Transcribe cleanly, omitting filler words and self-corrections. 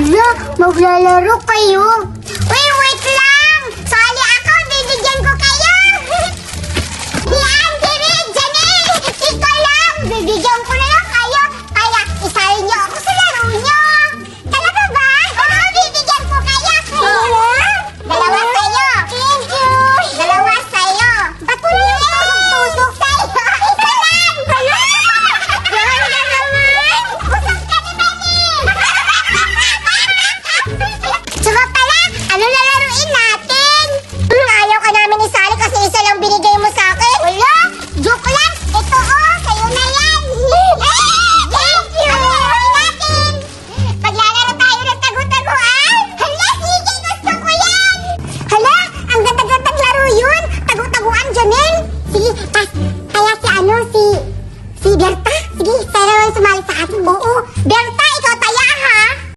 Hala, maglalaro kayo. Wait lang! Sali ako, bibigyan ko kayo! Yan, David, Janelle! Ikaw lang! Bibigyan ko